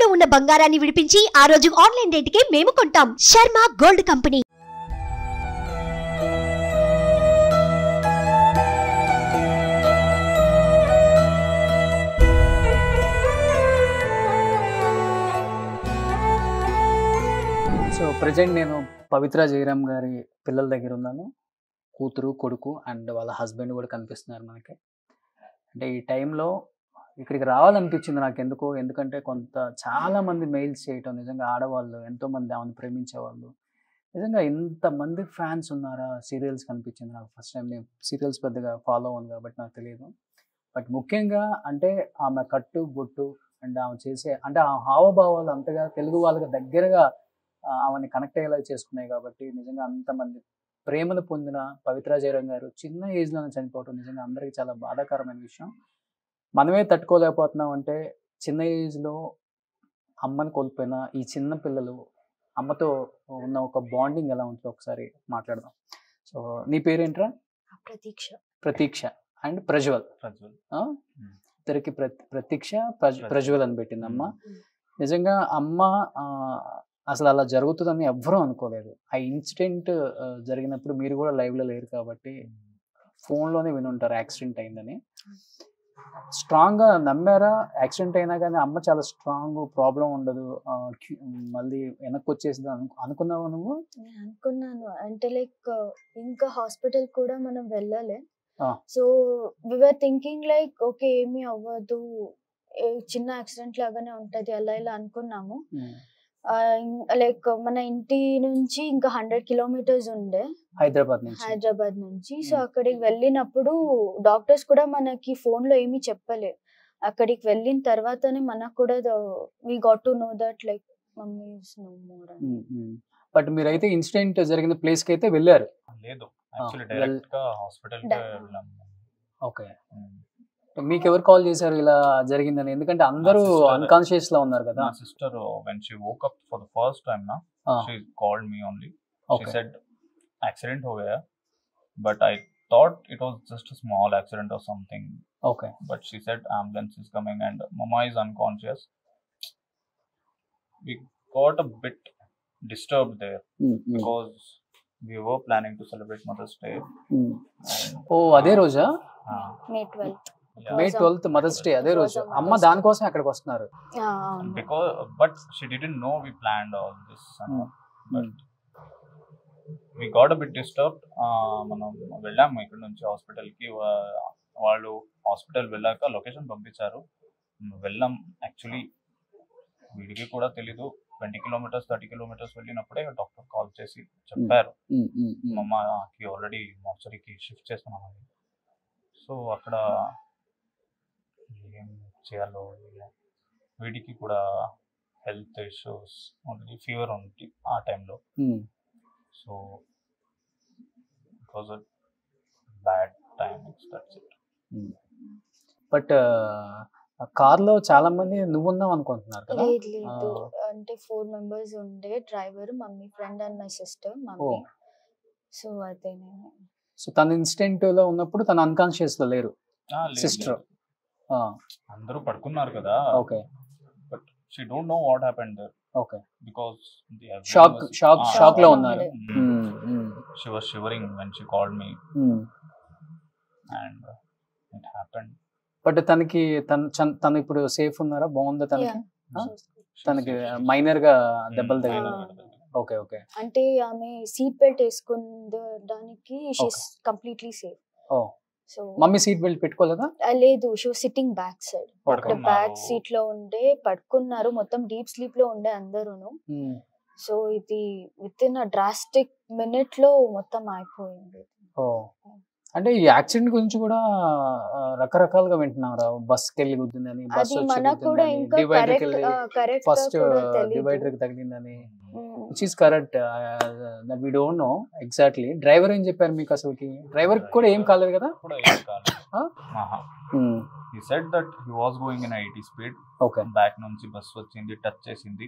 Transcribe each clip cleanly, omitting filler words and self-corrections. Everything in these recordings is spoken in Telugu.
తాకట్టులో ఉన్న బంగారాన్ని విడిపించి ఆ రోజు ఆన్లైన్ రేటుకే మేము కొంటాం. Sharma gold company. So present నేను పవిత్ర జయరామ్ గారి పిల్లల దగ్గర ఉన్నాను. కూతురు, కొడుకు అండ్ వాళ్ళ హస్బెండ్ కూడా కనిపిస్తున్నారు మనకి. అంటే ఈ టైంలో ఇక్కడికి రావాలనిపించింది నాకెందుకో. ఎందుకంటే చాలామంది మెయిల్స్ చేయటం, నిజంగా ఆడవాళ్ళు ఎంతోమంది ఆమెను ప్రేమించేవాళ్ళు. నిజంగా ఇంతమంది ఫ్యాన్స్ ఉన్నారా సీరియల్స్ కనిపించింది నాకు ఫస్ట్ టైం. నేను సీరియల్స్ పెద్దగా ఫాలో అవ్వను కాబట్టి నాకు తెలియదు. బట్ ముఖ్యంగా అంటే ఆమె కట్టు బొట్టు అండ్ ఆమె చేసే అంటే ఆ హావభావాలు అంతగా తెలుగు వాళ్ళకి దగ్గరగా ఆమెని కనెక్ట్ అయ్యేలా చేసుకున్నాయి కాబట్టి నిజంగా అంతమంది ప్రేమను పొందిన పవిత్ర జయరామ్ గారు చిన్న ఏజ్లోనే చనిపోవటం నిజంగా అందరికీ చాలా బాధాకరమైన విషయం. మనమే తట్టుకోలేకపోతున్నాం. అంటే చిన్న ఏజ్లో అమ్మని కోల్పోయిన ఈ చిన్న పిల్లలు అమ్మతో ఉన్న ఒక బాండింగ్ ఎలా ఉంటుందో ఒకసారి మాట్లాడదాం. సో నీ పేరేంట్రా? ప్రతీక్ష అండ్ ప్రజ్వల్. ఇద్దరికి ప్రతీక్ష ప్రజ్వల్ అని పెట్టింది అమ్మ. నిజంగా అమ్మ అసలు అలా జరుగుతుందని ఎవ్వరూ అనుకోలేదు. ఆ ఇన్సిడెంట్ జరిగినప్పుడు మీరు కూడా లైవ్లో లేరు కాబట్టి ఫోన్లోనే వినుంటారు యాక్సిడెంట్ అయిందని. స్ట్రాంగ్గా నమ్మారా? యాక్సిడెంట్ అయినా కానీ అమ్మ చాలా స్ట్రాంగ్, ప్రాబ్లం ఉండదు, మళ్ళీ వెనక్కి వచ్చేసింది అనుకున్నావా నువ్వు? అనుకున్నాను. అంటే లైక్ ఇంకా హాస్పిటల్ కూడా మనం వెళ్ళాలి. So we were thinking like okay ఏమీ అవ్వదు, చిన్న యాక్సిడెంట్ లాగానే ఉంటది అలా ఇలా అనుకున్నాము. లైక్ మన ఇంటి నుంచి ఇంకా 100 కిలోమీటర్స్ ఉండే హైదరాబాద్ నుంచి. సో అక్కడికి వెళ్ళినప్పుడు డాక్టర్స్ కూడా మనకి ఫోన్ లో ఏమీ చెప్పలే. అక్కడికి వెళ్ళిన తర్వాతనే మనకు కూడా we got to know that like mummy is no more. But మీరైతే ఇన్సిడెంట్ జరిగిన ప్లేస్ కి అయితే వెళ్ళారు? లేదు, యాక్చువల్లీ డైరెక్ట్ గా హాస్పిటల్ కి వెళ్ళాం. ఓకే, మీకు ఎవరు కాల్ చేశారు ఇలా జరిగిందని? ఎందుకంటే అందరూ అన్కాన్షియస్ లో ఉన్నారు కదా. My sister, when she woke up for the first time na, she called me only. She said accident ho gaya, but I thought it was just a small accident or something. Okay, but she said ambulance is coming and mama is unconscious. We got a bit disturbed there because we were planning to celebrate Mother's Day. Oh, అదే రోజా? May 12th. May 12th mother's day అదే రోజు. అమ్మ దానికోసం అక్కడికి వస్తున్నారు. Because but she didn't know we planned all this. But we got a bit disturbed. మనం వెళ్ళాము ఇక్కడ నుంచి హాస్పిటల్కి. వాళ్ళు హాస్పిటల్ వెళ్ళాక లొకేషన్ పంపించారు. వెళ్ళాం. యాక్చువల్లీ వీడికి కూడా తెలీదు. 20 కిలోమీటర్స్ 30 కిలోమీటర్స్ వెళ్ళినప్పుడే డాక్టర్ కాల్ చేసి చెప్పారు, అమ్మకి ఆల్రెడీ మార్చరీకి షిఫ్ట్ చేస్తున్నామని. సో అక్కడ ఏం చేయాలో, వీడికి కూడా హెల్త్ ఇష్యూస్ ఉంది, ఫీవర్ ఉంది ఆ టైంలో. So it was a bad time. But కార్లో చాలా మంది నువ్వున్నావు అనుకుంటున్నారు కదా? లేదు, అంటే 4 members ఉండే, driver, mummy, friend and my sister, mummy. So అయితే సో తన ఇన్సిడెంట్ లో ఉన్నప్పుడు తన అన్కాన్షియస్ లో లేరు, సిస్టర్ అందరూ పడుకున్నారు కదా. Okay, but she don't know what happened there. Okay, because shock లో ఉన్నారు. She was shivering when she called me and it happened. But తను ఇప్పుడు సేఫ్ ఉన్నారా? బాగుందా తనకి మైనర్ గా దెబ్బలు తగిలినాయి? ఓకే ఓకే, అంటే ఆమె సీట్ బెల్ట్ వేసుకునడానికి she is completely safe. Oh, so mummy seat belt పెట్టుకోలేదా? లేదు, she was sitting back side. Back seat లో ఉండే పడుకున్నారు. మొత్తం డీప్ స్లీప్ లో ఉండే అందరూను. సో ఇది within a drastic minute లో మొత్తం అయిపోయింది. ఓ, అంటే ఈ యాక్సిడెంట్ గురించి కూడా రకరకాలుగా వింటున్నారు. బస్కి వెళ్ళి గుద్దిందని, బస్ ఫస్ట్ డివైడర్ కి తగిలిందని, which is correct. That we don't know exactly. Driver ఏం చెప్పారు మీకు? అసలుకి డ్రైవర్ కూడా ఏం కాలేదు కదా? He said that he was going in 80 speed. Okay. Back నుంచి బస్ వచ్చింది, టచ్ చేసింది,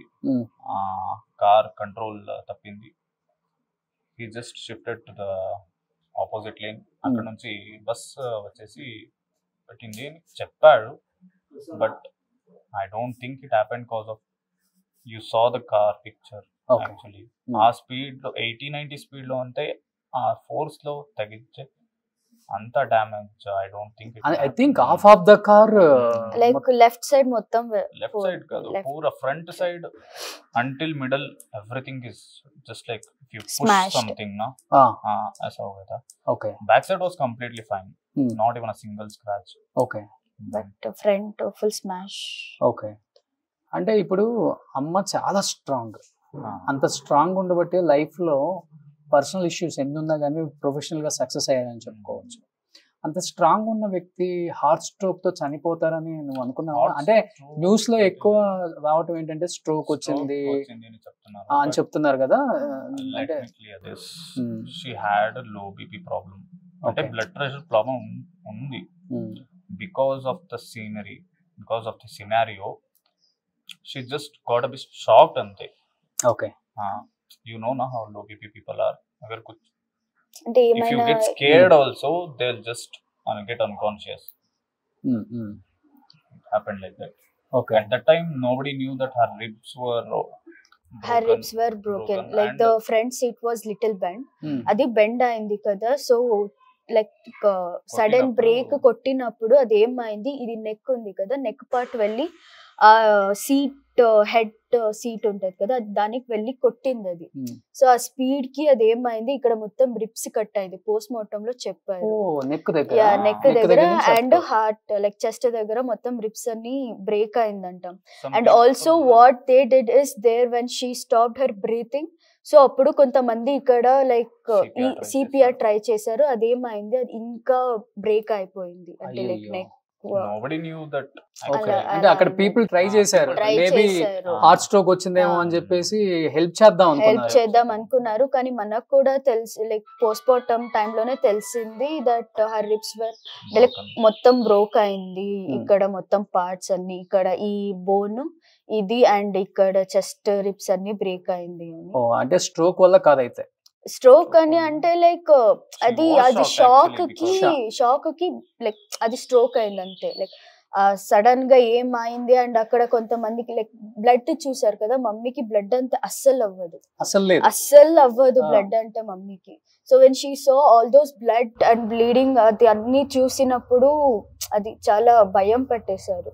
కార్ కంట్రోల్ తప్పింది. He just shifted to the opposite lane. అక్కడ నుంచి బస్ వచ్చేసి పెట్టింది అని చెప్పాడు. But I don't think it happened cause of you saw the car picture okay actually. ఆ స్పీడ్ లో 80-90 స్పీడ్ లో ఉంటే ఆ ఫోర్స్ లో తగ్గించే అంత damage I don't think I think half of the car like left side మొత్తం లెఫ్ట్ సైడ్ కాదు, పూరా front side until middle everything is just like if you push Smashed. Something నా ऐसा हो गया था. Okay Back side was completely fine, not even a single scratch. Okay but front full smash. Okay. అంటే ఇప్పుడు అమ్మ చాలా స్ట్రాంగ్, అంత స్ట్రాంగ్ ఉండబట్టి లైఫ్ లో పర్సనల్ ఇష్యూస్ ఎన్ని ఉన్నా కానీ ప్రొఫెషనల్ గా సక్సెస్ అయ్యారని చెప్పుకోవచ్చు. అంత స్ట్రాంగ్ ఉన్న వ్యక్తి హార్ట్ స్ట్రోక్ తో చనిపోతారని నువ్వు అనుకున్నావా? అంటే న్యూస్ లో ఎక్కువ రావటం ఏంటంటే స్ట్రోక్ వచ్చింది అని చెప్తున్నారు కదా. అంటే she had low BP problem, అంటే బ్లడ్ ప్రెషర్ ప్రాబ్లం ఉంది. Because of the scenery, because of the scenario she just got a bit shocked అంతే. Okay. You know now how low BP people are. Agar kuch, అంటే if you ఏమైనా get scared also, they'll just get unconscious. It happened like that. Okay. At that time, nobody knew that her ribs were broken. Like the front seat was little bent. అది బెండ్ అయింది కదా. సో లైక్ సడన్ బ్రేక్ కొట్టినప్పుడు అది ఏమైంది, ఇది నెక్ ఉంది కదా, నెక్ పార్ట్ వెళ్ళి ఆ సీట్ హెడ్ సీట్ ఉంటది కదా, దానికి వెళ్ళి కొట్టింది అది. సో ఆ స్పీడ్ కి అది ఏమైంది, ఇక్కడ మొత్తం రిప్స్ కట్ అయింది. పోస్ట్ మార్టం లో చెప్పారు. నెక్ దగ్గర అండ్ హార్ట్ లైక్ చెస్ట్ దగ్గర మొత్తం రిప్స్ అన్ని బ్రేక్ అయిందంట. And also what they did is there when she stopped her breathing. So అప్పుడు కొంతమంది ఇక్కడ లైక్ సిపిఆర్ ట్రై చేశారు, అదేమైంది, అది ఇంకా బ్రేక్ అయిపోయింది. అంటే like neck nobody knew that. Okay. అంటే అక్కడ పీపుల్ ట్రై చేశారు, మేబీ హార్ట్ స్ట్రోక్ వచ్చిందేమో అని చెప్పేసి హెల్ప్ చేద్దాం అనుకున్నారు. కానీ మనకు కూడా తెలిసి లైక్ పోస్ట్ మార్టం టైంలోనే తెలిసింది that her ribs were like మొత్తం బ్రోక్ అయింది. ఇక్కడ మొత్తం పార్ట్స్ అన్ని, ఇక్కడ ఈ బోన్ ఇది అండ్ ఇక్కడ చెస్ట్ రిప్స్ అన్ని బ్రేక్ అయింది. అంటే స్ట్రోక్ వల్ల కాదైతే స్ట్రోక్ అని అంటే లైక్ అది షాక్ కి లైక్ అది స్ట్రోక్ అయింది అంతే. లైక్ సడన్ గా ఏమైంది అండ్ అక్కడ కొంతమందికి లైక్ బ్లడ్ చూసారు కదా, మమ్మీకి బ్లడ్ అంతే అస్సలు అవ్వదు బ్లడ్ అంటే మమ్మీకి. So when she so all those blood and bleeding అది అన్ని చూసినప్పుడు అది చాలా భయం పెట్టేశారు.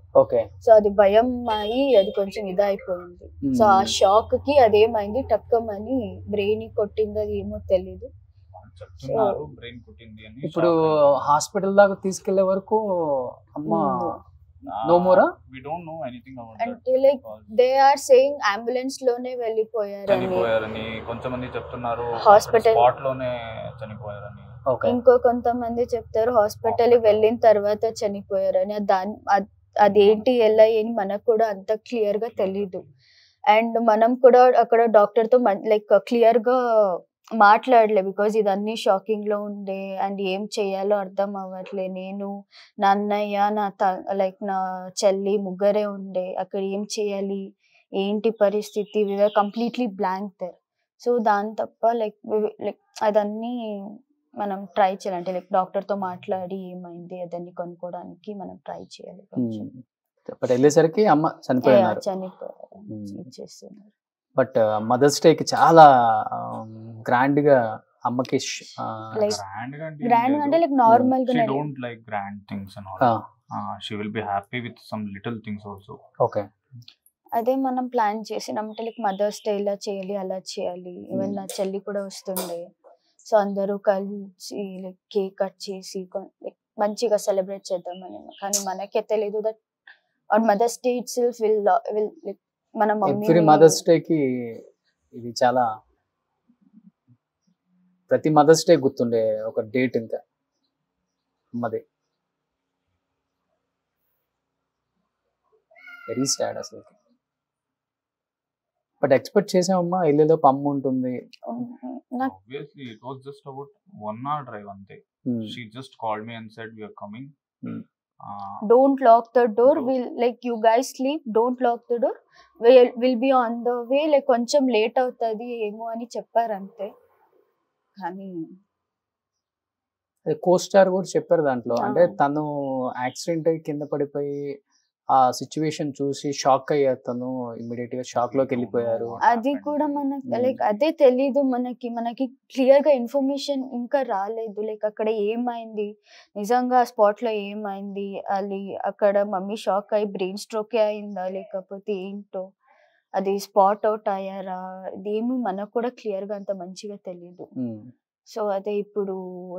సో అది భయం అయి అది కొంచెం ఇదైపోయింది. సో ఆ షాక్ కి అదేమైంది, టక్కమని బ్రెయిన్ కొట్టింది, అది ఏమో తెలీదు. ఇప్పుడు హాస్పిటల్ దాకా తీసుకెళ్లే వరకు అమ్మ నో మోరా we don't know anything about అంటే like they are saying ambulance లోనే వెళ్ళిపోయారని కొంతమంది చెప్తున్నారు, హాస్పిటల్ స్పాట్ లోనే చనిపోయారని. ఇంకో కొంతమంది చెప్తారు హాస్పిటల్ వెళ్ళిన తర్వాత చనిపోయారని. అదేంటి ఎలా అని మనకు కూడా అంత క్లియర్ గా తెలీదు. అండ్ మనం కూడా అక్కడ డాక్టర్ తో లైక్ క్లియర్ గా మాట్లాడలే, బికాజ్ ఇదన్నీ షాకింగ్ లో ఉండే అండ్ ఏం చెయ్యాలో అర్థం అవ్వట్లే. నేను నా అన్నయ్య లైక్ నా చెల్లి ముగ్గురే ఉండే, అక్కడ ఏం చేయాలి ఏంటి పరిస్థితి, we were completely blank there. So దాని తప్ప లైక్ అదన్నీ మనం ట్రై చేయాలి, అంటే లైక్ డాక్టర్ తో మాట్లాడి ఏమైంది అదన్నీ కనుక్కోవడానికి మనం ట్రై చేయాలి. వెళ్ళేసరికి అమ్మ చనిపోయారు. ఇచ్చేస్తున్నారు. బట్ మదర్స్ డేకి చాలా గ్రాండ్ గా అమ్మకి గ్రాండ్ అంటే లైక్ నార్మల్ గా she don't like grand things and all. She will be happy with some little things also. Okay. అదే మనం ప్లాన్ చేసినాం, అంటే లైక్ మదర్స్ డే ఇలా చేయాలి అలా చేయాలి. ఈవెన్ నా చెల్లి కూడా వస్తుండే, సో అందరూ కలిసి లైక్ కేక్ కట్ చేసి లైక్ మంచిగా సెలబ్రేట్ చేద్దామని. కానీ మనకే తెలియదు that on mother's day itself will like మన మమ్మీ మదర్స్ డేకి ఇది చాలా ప్రతి మదర్స్ డే గుర్తుండే ఒక డేట్ ఇంకా అమ్మది. వెరీ సాడ్ అసలు. బట్ ఎక్స్పెక్ట్ చేసామమ్మా ఇల్లులోపు అమ్మ ఉంటుంది. Obviously it was just about 1 hour drive ante. She just called me and said we are coming. Don't lock the door, will like you guys sleep, don't lock the door, will be on the way, like కొంచెం లేట్ అవుతుంది ఏమో అని చెప్పారు అంతే. కానీ కో స్టార్ కూడా చెప్పారు దాంట్లో, అంటే తను యాక్సిడెంట్ అయ్యి కింద పడిపోయి ఆ సిచ్యువేషన్ చూసి షాక్ అయ్యాను, ఇమ్మీడియట్ గా షాక్ లోకి వెళ్ళిపోయారు. అది కూడా మనకి లైక్ అదే తెలీదు, మనకి క్లియర్ గా ఇన్ఫర్మేషన్ ఇంకా రాలేదు. లైక్ అక్కడ ఏమైంది, నిజంగా స్పాట్ లో ఏమైంది, అది అక్కడ మమ్మీ షాక్ అయ్యి బ్రెయిన్ స్ట్రోక్ అయిందా లేకపోతే ఏంటో, అది స్పాట్ అవుట్ అయ్యారా, ఇదేమి మనకు కూడా క్లియర్ గా అంత మంచిగా తెలీదు. సో అదే ఇప్పుడు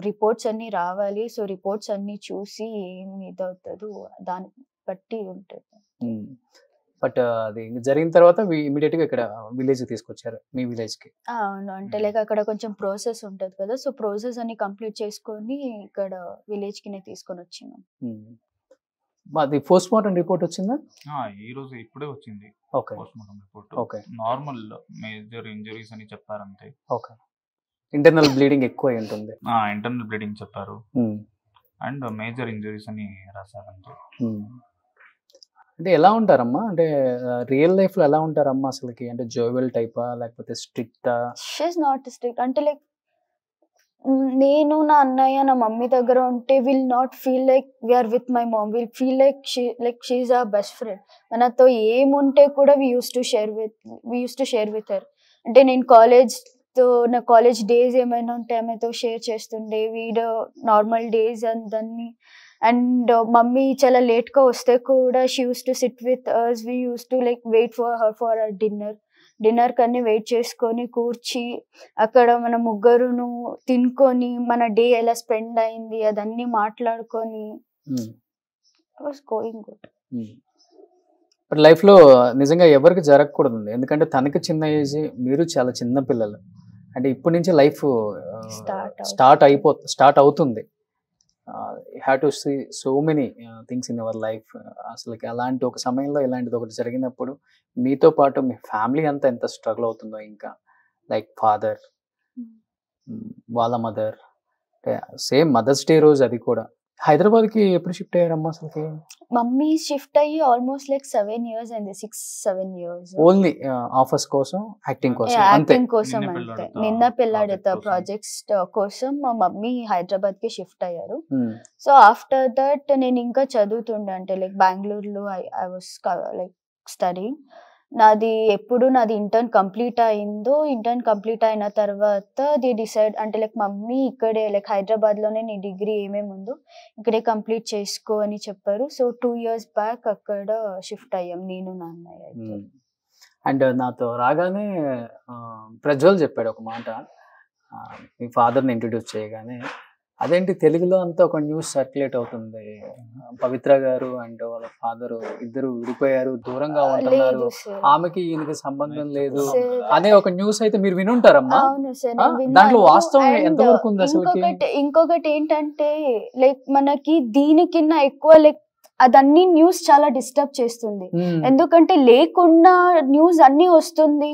రిపోర్ట్స్ అన్ని రావాలి. సో రిపోర్ట్స్ అన్ని చూసి ఏం ఇదవుతుందో దాన్ని బట్టి ఉంటుంది. బట్ అది జరిగిన తర్వాత ఇమీడియట్ గా ఇక్కడ విలేజ్ తీసుకొచ్చారు, మీ విలేజ్ కి. అవును, అంటే లైక్ అక్కడ కొంచెం ప్రాసెస్ ఉంటది కదా, సో ప్రాసెస్ అన్ని కంప్లీట్ చేసుకొని ఇక్కడ విలేజ్ కి తీసుకొని వచ్చినాం. అది పోస్ట్ మార్టం రిపోర్ట్ వచ్చిందా? ఈ రోజు ఇప్పుడే వచ్చింది post mortem report. Okay, normal major injuries అని చెప్పారు అంతే. ఓకే, ఇంటర్నల్ బ్లీడింగ్ ఎక్కువ ఉంటుంది. ఇంటర్నల్ బ్లీడింగ్ చెప్పారు అండ్ మేజర్ ఇంజరీస్ అని రాశారంతే. అంటే ఎలా ఉంటారమ్మా, అంటే రియల్ లైఫ్ లో ఎలా ఉంటారమ్మా అసలుకి? అంటే జోవెల్ టైపా లేకపోతే స్ట్రిక్టా? She is not strict. అంటే లైక్ నేను నా అన్నయ్య నా మమ్మీ దగ్గర ఉంటే will not feel like we're with my mom, will feel like she is our best friend. మనతో ఏముంటే కూడా we use to share with her. అంటే నేను నా కాలేజ్ డేస్ ఏమైనా ఉంటే ఆమెతో షేర్ చేస్తుండే, వీడు నార్మల్ డేస్ దాన్ని. అండ్ మమ్మీ చాలా లేట్గా వస్తే కూడా she used to sit with us, we use to like wait for her for our dinner కన్నీ వెయిట్ చేసుకొని కూర్చి అక్కడ మన ముగ్గురును తినుకొని మన డే ఎలా స్పెండ్ అయింది అదన్నీ మాట్లాడుకొని was going good. But life లో నిజంగా ఎవరికి జరగకూడదు, ఎందుకంటే తనకి చిన్న ఏజ్, మీరు చాలా చిన్న పిల్లలు. అంటే ఇప్పటి నుంచి లైఫ్ స్టార్ట్ అవుతుంది. You have to see so many things in your life. అసలుకి అలాంటి ఒక సమయంలో ఇలాంటిది ఒకటి జరిగినప్పుడు మీతో పాటు మీ ఫ్యామిలీ అంతా ఎంత స్ట్రగుల్ అవుతుందో, ఇంకా లైక్ ఫాదర్, వాళ్ళ మదర్, సేమ్ మదర్స్ డే రోజు అది కూడా. హైదరాబాద్ కి ఎప్పుడు షిఫ్ట్ అయ్యారమ్మా అసలుకి? మమ్మీ షిఫ్ట్ అయ్యి ఆల్మోస్ట్ లైక్ 7 years అయింది, 6-7 years. ఓన్లీ ఆఫర్స్ కోసం, యాక్టింగ్ కోసం? యాక్టింగ్ కోసం అంతే. నిన్న పెళ్ళాడతా ప్రాజెక్ట్స్ కోసం మా మమ్మీ హైదరాబాద్ కి షిఫ్ట్ అయ్యారు. సో ఆఫ్టర్ దట్ నేను ఇంకా చదువుతుండే, అంటే లైక్ బెంగళూరులో ఐ వాస్ లైక్ స్టడీయింగ్. నాది ఇంటర్న్ కంప్లీట్ అయిందో, ఇంటర్న్ కంప్లీట్ అయిన తర్వాత ది డిసైడ్, అంటే లైక్ మమ్మీ ఇక్కడే లైక్ హైదరాబాద్ లోనే నీ డిగ్రీ ఏమేమి ఉందో ఇక్కడే కంప్లీట్ చేసుకో అని చెప్పారు. సో 2 years బ్యాక్ అక్కడ షిఫ్ట్ అయ్యాం నేను నా అన్నయ్య. అండ్ నాతో రాగానే ప్రజ్వల్ చెప్పాడు ఒక మాట, మీ ఫాదర్ని ఇంట్రడ్యూస్ చేయగానే, అదేంటి తెలుగులో అంతా ఒక న్యూస్ సర్క్యులేట్ అవుతుంది, పవిత్ర గారు అండ్ వాళ్ళ ఫాదర్ ఇద్దరు విడిపోయారు, దూరంగా ఉంటున్నారు, ఆమెకి ఈయనకి సంబంధం లేదు అనే ఒక న్యూస్ అయితే మీరు వినుంటారమ్మా. దాంట్లో వాస్తవం ఎంతవరకు ఉంది అసలు? ఇంకొకటి ఏంటంటే లైక్ మనకి దీనికన్నా ఎక్కువ లైక్ అదన్నీ న్యూస్ చాలా డిస్టర్బ్ చేస్తుంది, ఎందుకంటే లేకుండా న్యూస్ అన్ని వస్తుంది.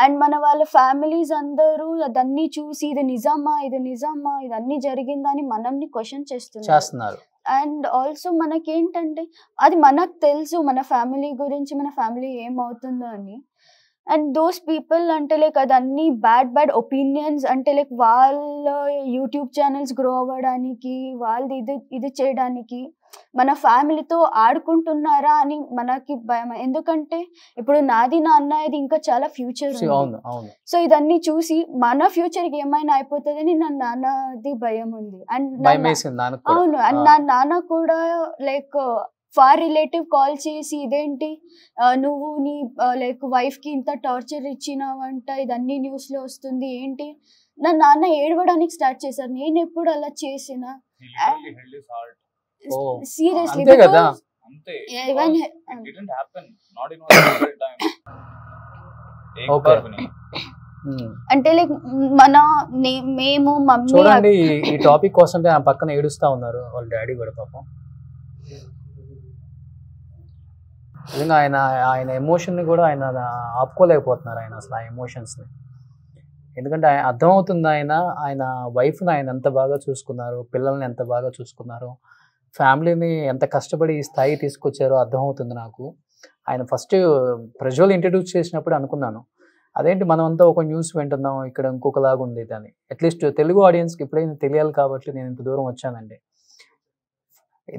అండ్ మన వాళ్ళ ఫ్యామిలీస్ అందరూ అదన్నీ చూసి ఇది నిజమా ఇదన్నీ జరిగిందని మనల్ని క్వశ్చన్ చేస్తున్నారు. అండ్ ఆల్సో మనకేంటంటే అది మనకు తెలుసు మన ఫ్యామిలీ గురించి, మన ఫ్యామిలీ ఏమవుతుందో అని. అండ్ దోస్ పీపుల్ అంటే లైక్ అదన్నీ బ్యాడ్ ఒపీనియన్స్, అంటే లైక్ వాళ్ళ యూట్యూబ్ ఛానల్స్ గ్రో అవ్వడానికి, వాళ్ళది ఇది చేయడానికి మన ఫ్యామిలీతో ఆడుకుంటున్నారా అని మనకి భయం. ఎందుకంటే ఇప్పుడు నాది నా అన్నయ్యది ఇంకా చాలా ఫ్యూచర్ ఉంది. సో ఇదన్నీ చూసి మన ఫ్యూచర్ కి ఏమైనా అయిపోతుందని నా నాన్నది భయం ఉంది. అండ్ అవును, అండ్ నా నాన్న కూడా లైక్ ఫార్ రిలేటివ్ కాల్ చేసి ఇదేంటి నువ్వు నీ లైక్ వైఫ్ కి ఇంత టార్చర్ ఇచ్చినావంట, ఇదన్నీ న్యూస్ లో వస్తుంది ఏంటి. నా నాన్న ఏడవడానికి స్టార్ట్ చేశారు, నేను ఎప్పుడు అలా చేసిన సీరియస్లీ. అంటే లైక్ మేము మమ్మీ చూడండి ఈ టాపిక్ కోసం పక్కన ఏడుస్తా ఉన్నారు వాళ్ళ డాడీ కూడా పాపం. ఆయన ఎమోషన్ ని కూడా ఆయన ఆపుకోలేకపోతున్నారు, ఆయన అసలు ఆ ఎమోషన్స్ ని. ఎందుకంటే అర్థమవుతుంది ఆయన వైఫ్ని ఆయన ఎంత బాగా చూసుకున్నారు, పిల్లల్ని ఎంత బాగా చూసుకున్నారు, ఫ్యామిలీని ఎంత కష్టపడి ఈ స్థాయి తీసుకొచ్చారో అర్థమవుతుంది నాకు. ఆయన ఫస్ట్ ప్రజ్వల్ ఇంట్రడ్యూస్ చేసినప్పుడు అనుకున్నాను, అదేంటి మనమంతా ఒక న్యూస్ వింటున్నాం, ఇక్కడ ఇంకొకలాగా ఉంది అని. అట్లీస్ట్ తెలుగు ఆడియన్స్కి ఇప్పుడైనా తెలియాలి కాబట్టి నేను ఇంత దూరం వచ్చానండి.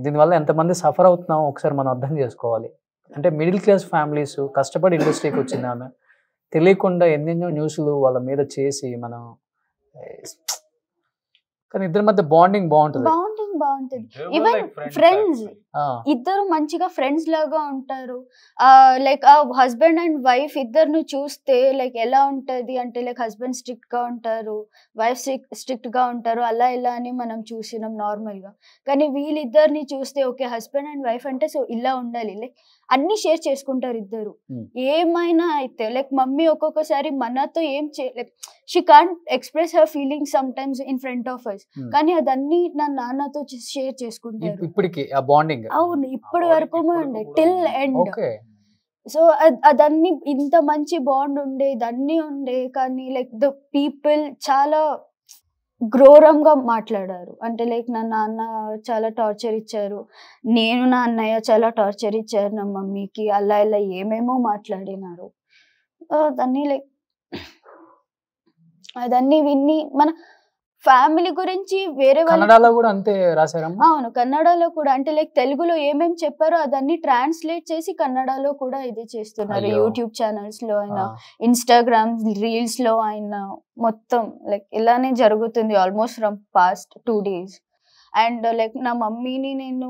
దీనివల్ల ఎంతమంది సఫర్ అవుతున్నామో ఒకసారి మనం అర్థం చేసుకోవాలి. అంటే మిడిల్ క్లాస్ ఫ్యామిలీస్ కష్టపడి ఇండస్ట్రీకి వచ్చింది ఆమె, తెలియకుండా ఎన్నెన్నో న్యూస్లు వాళ్ళ మీద చేసి మనం, కానీ ఇద్దరి మధ్య బాండింగ్ బాగుంటుంది. బాగుంటది. ఈవెన్ ఫ్రెండ్స్ ఇద్దరు మంచిగా ఫ్రెండ్స్ లాగా ఉంటారు. లైక్ ఆ హస్బెండ్ అండ్ వైఫ్ ఇద్దరును చూస్తే లైక్ ఎలా ఉంటది అంటే లైక్ హస్బెండ్ స్ట్రిక్ట్ గా ఉంటారు, వైఫ్ స్ట్రిక్ట్ గా ఉంటారు, అలా ఇలా అని మనం చూసినాం నార్మల్ గా. కానీ వీళ్ళిద్దరిని చూస్తే ఓకే హస్బెండ్ అండ్ వైఫ్ అంటే సో ఇలా ఉండాలి, లైక్ అన్ని షేర్ చేసుకుంటారు ఇద్దరు. ఏమైనా అయితే లైక్ మమ్మీ ఒక్కొక్కసారి మనతో ఏం like she can't express her feelings some times in front of us, కానీ అదన్నీ నా నాన్నతో షేర్ చేసుకుంటారు ఇప్పటికి ఆ బాండింగ్. అవును, ఇప్పటి వరకు ఉండే టిల్ ఎండ్. సో అదన్నీ ఇంత మంచి బాండ్ ఉండే, ఇదన్నీ ఉండే, కానీ లైక్ ద పీపుల్ చాలా ఘోరంగా మాట్లాడారు. అంటే లైక్ నా నాన్న చాలా టార్చర్ ఇచ్చారు, నేను నా అన్నయ్య చాలా టార్చర్ ఇచ్చారు నా మమ్మీకి, అలా ఇలా ఏమేమో మాట్లాడినారు. దాన్ని లైక్ అదన్నీ విన్ని మన ఫ్యామిలీ గురించి వేరే కన్నడలో కూడా అంతే రాశారమ్మా. అవును, కన్నడలో కూడా అంటే లైక్ తెలుగులో ఏమేమి చెప్పారో అదన్నీ ట్రాన్స్లేట్ చేసి కన్నడలో కూడా ఇది చేస్తున్నారు. యూట్యూబ్ ఛానల్స్ లో అయినా ఇన్స్టాగ్రామ్ రీల్స్ లో అయినా మొత్తం లైక్ ఇలానే జరుగుతుంది almost from past 2 days. And like నా మమ్మీని నేను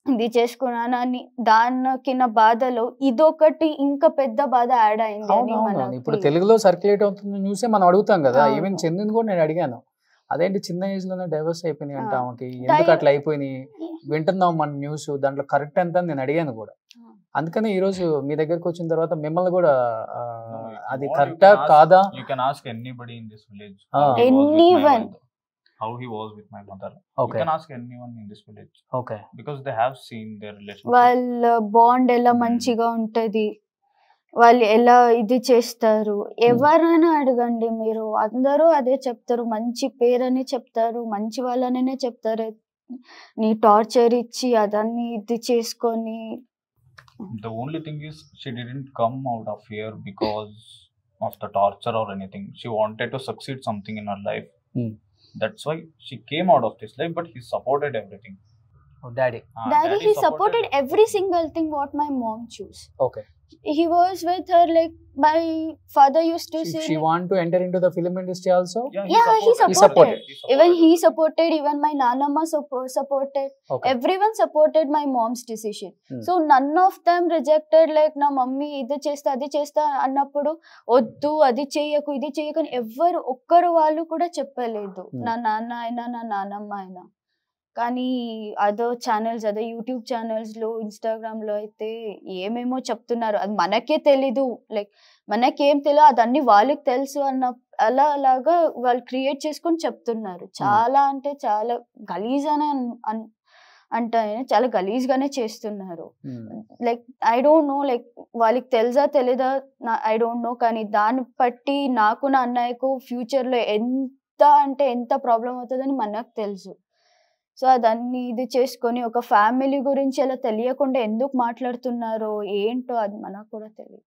ఇది చేసుకున్నానని దానికి నా బాధలో ఇదొకటి ఇంకా పెద్ద బాధ యాడ్ అయింది అని ఇప్పుడు తెలుగులో సర్క్యులేట్ అవుతుంది న్యూసే మనం అడుగుతాం కదా. ఈవెన్ చెందింది కూడా నేను అడిగాను, అదేంటి చిన్న ఏజ్ లోనే డైవర్స్ అయిపోయినాయి అంటే ఆమెకి ఎందుకు అట్లా అయిపోయినాయి, వింటున్నాం మన న్యూస్ దాంట్లో కరెక్ట్ ఎంత నేను అడిగాను కూడా. అందుకని ఈ రోజు మీ దగ్గరకు వచ్చిన తర్వాత మిమ్మల్ని కూడా అది కరెక్టా కాదా, you can ask anybody in this village how he was with my mother. You can ask anyone in this village, because they have seen their relationship. వాళ్ళ బాండ్ ఎలా మంచిగా ఉంటది, వాళ్ళు ఎలా ఇది చేస్తారు, ఎవరైనా అడగండి మీరు, అందరూ అదే చెప్తారు, మంచి పేరని చెప్తారు, మంచి వాళ్ళనే చెప్తారు. నీ టార్చర్ ఇచ్చి అదన్నీ ఇది చేసుకొని. The only thing is she didn't come out of fear because of the torture or anything. She wanted to succeed something in her life. That's why she came out of this life, but he supported everything. Daddy he supported every single thing what my mom chose. He was with her, like my father used to say she want to enter into the film industry also. He supported. Even he supported, even my nanamma supported. Everyone supported my mom's decision. So none of them rejected, like na mummy idi chesta adi chesta annappudu oddu adi cheyaku idi cheyaku ani evvaru okkaru vallu kuda cheppaledu, na nanna aina na nanamma aina. కానీ అదో ఛానల్స్, అదే యూట్యూబ్ ఛానల్స్ లో ఇన్స్టాగ్రామ్ లో అయితే ఏమేమో చెప్తున్నారు, అది మనకే తెలీదు, లైక్ మనకేం తెలియదు, అదన్నీ వాళ్ళకి తెలుసు అన్న అలాగా వాళ్ళు క్రియేట్ చేసుకొని చెప్తున్నారు. చాలా అంటే చాలా గలీజ్ అనే అంటే చాలా గలీజ్ గానే చేస్తున్నారు. Like I don't know, like వాళ్ళకి తెలుసా తెలీదా ఐ డోంట్ నో, కానీ దాన్ని బట్టి నాకు నా అన్నయ్యకు ఫ్యూచర్ లో ఎంత అంటే ఎంత ప్రాబ్లం అవుతుందని మనకు తెలుసు. సో అదన్నీ ఇది చేసుకొని ఒక ఫ్యామిలీ గురించి అలా తెలియకుండా ఎందుకు మాట్లాడుతున్నారో ఏంటో అది మనకు కూడా తెలియదు.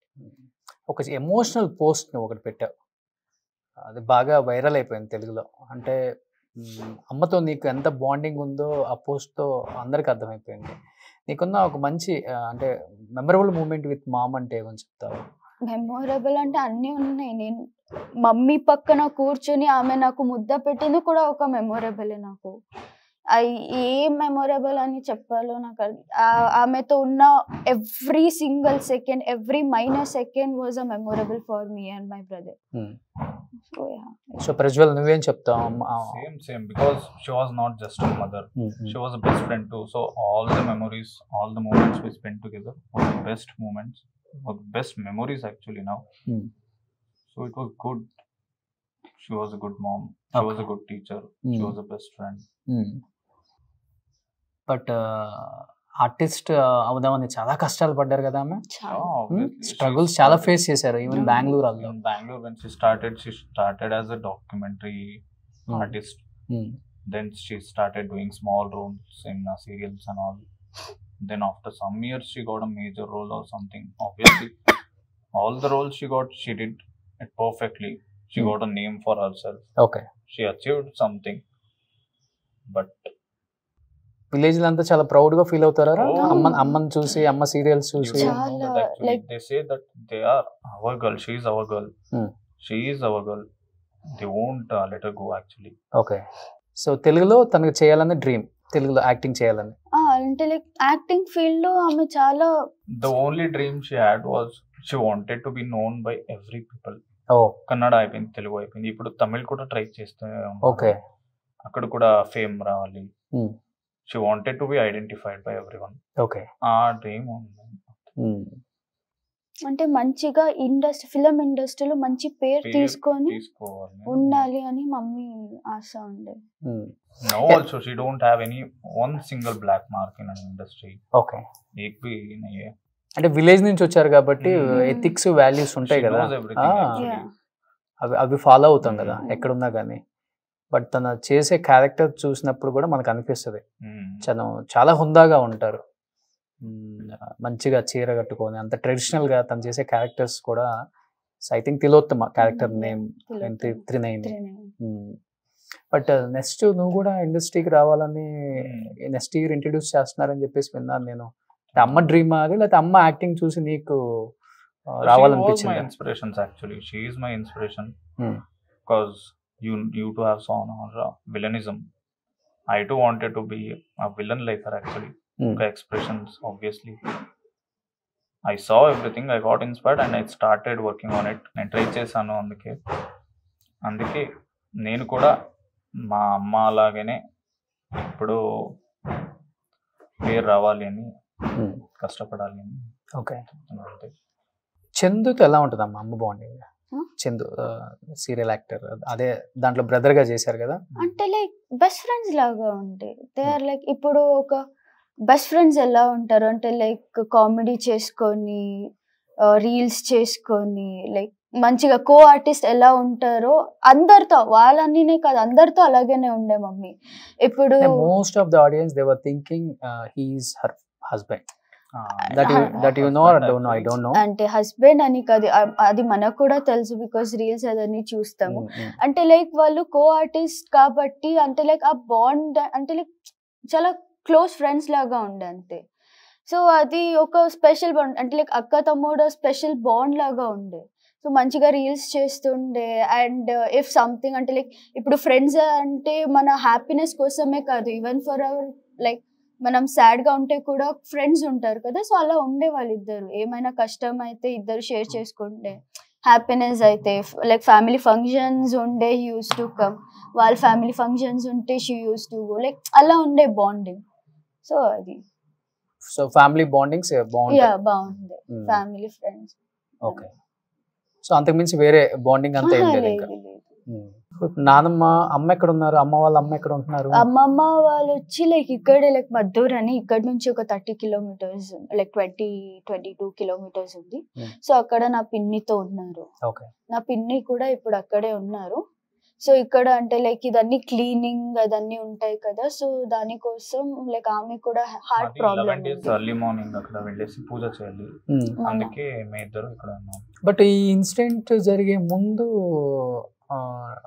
ఒక ఎమోషనల్ పోస్ట్ ఒకటి పెట్టావు, అది బాగా వైరల్ అయిపోయింది తెలుగులో. అంటే అమ్మతో నీకు ఎంత బాండింగ్ ఉందో ఆ పోస్ట్తో అందరికి అర్థమైపోయింది. నీకున్న ఒక మంచి అంటే మెమరబుల్ మూమెంట్ విత్ మామ్ అంటే ఏమని చెప్తావు? మెమొరబుల్ అంటే అన్నీ ఉన్నాయి. నేను మమ్మీ పక్కన కూర్చొని ఆమె నాకు ముద్ద పెట్టింది కూడా ఒక మెమొరబుల్. నాకు ఏం మెమొరబుల్ అని చెప్పాలో నాకు ఆమెతో ఉన్న every single second, every minor second was a memorable for me and my brother. So Prajwal నువ్వేం చెప్తావు? Same because she was not just a mother, she was a best friend too. So all the memories, all the moments we spent together were the best moments, were the best memories actually now. So it was good. She was a good mom, she was a good teacher, she was a best friend. But artist అవుదామని చాలా కష్టాలు పడ్డారు కదా ఆమె, స్ట్రగుల్స్ చాలా ఫేస్ చేశారు. Even Bengaluru when she started as a documentary artist. Then she started doing small roles in serials and all. Then after some years she got a major role or something. Obviously all the roles she got, she did it perfectly. She got a name for herself. She achieved something, but village అంతా చాలా ప్రౌడ్ గా ఫీల్ అవుతారా Oh. అమ్మని చూసి, అమ్మ సీరియల్స్ You చూసి? don't know that actually. like- They say that they are our girl. She is our girl. Hmm. She is our girl. They won't let her go actually. Okay. So తెలుగులో తనకు చేయాలని డ్రీమ్, తెలుగులో యాక్టింగ్ చేయాలని. అంటే లైక్ యాక్టింగ్ ఫీల్డ్ లో ఆమె చాలా The only dream she had was she wanted to be known by every people. ఓ కన్నడ అయిపోయింది, తెలుగు అయిపోయింది, ఇప్పుడు తమిళ్ కూడా ట్రై చేస్తూ ఓకే. అక్కడ కూడా ఫేమ్ రావాలి. Hmm. She wanted to be identified by everyone. Okay. ఆ డ్రీమ్ ఉంది. అంటే మంచిగా ఫిలిం ఇండస్ట్రీలో మంచి పేరు తీసుకొని తీసుకోవాలి. ఉండాలి అని మమ్మీ ఆశ ఉండే. Now also she don't have any one single black mark in an industry. Okay. एक भी नहीं है. అంటే విలేజ్ నుంచి వచ్చారు కాబట్టి Hmm. ఎథిక్స్ వాల్యూస్ ఉంటాయి She కదా, knows everything actually. Yeah. అవి ఫాలో అవుతాం కదా Hmm. ఎక్కడున్నా కానీ. బట్ తన చేసే క్యారెక్టర్ చూసినప్పుడు కూడా మనకు అనిపిస్తుంది చాలా హుందాగా ఉంటారు. మంచిగా చీర కట్టుకొని అంత ట్రెడిషనల్ గా తను చేసే క్యారెక్టర్స్ కూడా. I think Tilottama character name త్రినైన్. బట్ నెక్స్ట్ నువ్వు కూడా ఇండస్ట్రీకి రావాలని నెక్స్ట్ ఇయర్ ఇంట్రడ్యూస్ చేస్తున్నారని చెప్పేసి విన్నాను నేను. అమ్మ డ్రీమ్ అది, లేకపోతే అమ్మ యాక్టింగ్ చూసి నీకు రావాలనిపించింది? My inspirations actually. She is my inspiration. Hmm. Because you too have saw her villainism. I too wanted to be a villain like her actually. Her expressions obviously. I saw everything. I got inspired and I started working on it. నేను ట్రై చేశాను. అందుకే నేను కూడా మా అమ్మ అలాగనే ఇప్పుడు పేరు రావాలి అని కష్టపడాలి అని. ఓకే. అంతే. చందుతో ఎలా ఉంటుంది అమ్మ బాండింగ్? చందు సీరియల్ యాక్టర్, అదే దాంట్లో బ్రదర్ గా చేశారు కదా. అంటే లైక్ బెస్ట్ ఫ్రెండ్స్ లాగా ఉంటాయి. దే ఆర్ లైక్ ఇప్పుడు ఒక బెస్ట్ ఫ్రెండ్స్ ఎలా ఉంటారు అంటే లైక్ కామెడీ చేసుకొని రీల్స్ చేసుకొని లైక్ మంచిగా కో ఆర్టిస్ట్ ఎలా ఉంటారో అందరితో, వాళ్ళనే కాదు అందరితో అలాగనే ఉండే మమ్మీ. ఇప్పుడు most of the audience they were thinking he is her husband. that you know or don't know? I don't know. అంటే హస్బెండ్ అని కాదు, అది మనకు కూడా తెలుసు బికాస్ రీల్స్ అదన్నీ చూస్తాము. అంటే లైక్ వాళ్ళు కో ఆర్టిస్ట్ కాబట్టి అంటే లైక్ ఆ బాండ్ అంటే లైక్ చాలా క్లోజ్ ఫ్రెండ్స్ లాగా ఉండే అంతే. సో అది ఒక స్పెషల్ బాండ్ అంటే లైక్ అక్క తమ్ముడు స్పెషల్ బాండ్ లాగా ఉండే. సో మంచిగా రీల్స్ చేస్తుండే. అండ్ ఇఫ్ సంథింగ్ అంటే లైక్ ఇప్పుడు ఫ్రెండ్స్ అంటే మన హ్యాపీనెస్ కోసమే కాదు, ఈవెన్ ఫర్ అవర్ లైక్ మనం సాడ్ గా ఉంటే కూడా ఫ్రెండ్స్ ఉంటారు కదా. సో అలా ఉండే వాళ్ళిద్దరు. ఏమైనా కష్టం అయితే ఇద్దరు షేర్ చేసుకుంటే, హ్యాపీనెస్ అయితే లైక్ ఫ్యామిలీ ఫంక్షన్స్ ఉండే యూస్ టు కమ్, వాళ్ళ ఫ్యామిలీ ఫంక్షన్స్ ఉంటే she used to go, like అలా ఉండే బాండింగ్. సో అది సో ఫ్యామిలీ బాండింగ్స్ బాగుంది, ఫ్యామిలీ ఫ్రెండ్స్. ఓకే. సో అంతకు మించి వేరే బాండింగ్ అంతా ఏం లేదు ఇంకా. నానమ్మ అమ్మ ఎక్కడ ఉన్నారు? అమ్మ వాళ్ళ అమ్మ ఎక్కడ ఉంటున్నారు? అమ్మమ్మ వాళ్ళు వచ్చి లైక్ ఇక్కడే లైక్ మద్దూర్ అని, ఇక్కడ నుంచి ఒక 30 కిలోమీటర్స్ లైక్ 22 కిలోమీటర్స్ ఉంది. సో అక్కడ నా పిన్నితో ఉన్నారు. నా పిన్ని కూడా ఇప్పుడు అక్కడే ఉన్నారు. సో ఇక్కడ అంటే లైక్ ఇదన్నీ క్లీనింగ్ అదన్నీ ఉంటాయి కదా. సో దానికోసం లైక్ ఆమె కూడా హార్ట్ ప్రాబ్లమ్. ఎర్లీ మార్నింగ్ అక్కడ వెళ్ళేసి పూజ చేయాలి, అందుకే మేము ఇద్దరు ఇక్కడ ఉన్నాం. బట్ ఈ ఇన్సిడెంట్ జరిగే ముందు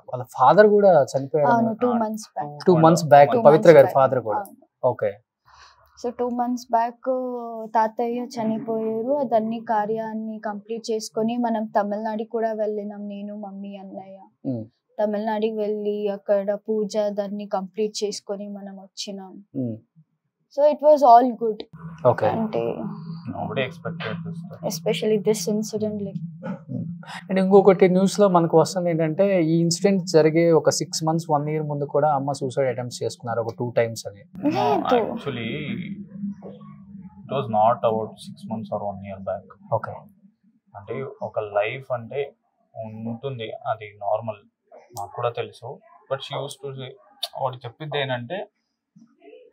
వాళ్ళ ఫాదర్ కూడా చనిపోయారు. 2 months బ్యాక్ పవిత్ర గారి ఫాదర్ కూడా. ఓకే. సో 2 months బ్యాక్ తాతయ్య చనిపోయారు. అదన్నీ కార్యాన్ని కంప్లీట్ చేసుకొని మనం తమిళనాడు కూడా వెళ్ళినాం, నేను మమ్మీ అన్నయ్య. తమిళనాడుకి వెళ్ళి అక్కడ పూజ దాన్ని కంప్లీట్ చేసుకొని మనం వచ్చినాం. So it was all good. అంటే especially this incident like. And ఇంకొకటి న్యూస్ లో మనకు వస్తుంది ఏంటంటే ఈ ఇన్సిడెంట్ జరిగే ఒక 6 months 1 year ముందు కూడా అమ్మ సూసైడ్ అటెంప్ట్స్ చేసుకున్నారు ఒక 2 times అని. Actually it was not about 6 months or 1 year back. Okay. అంటే ఒక లైఫ్ అంటే ఉంటుంది, అది నార్మల్, నాకు కూడా తెలుసు. బట్ షీ యూస్ టు ఒకటి చెప్పింది ఏంటంటే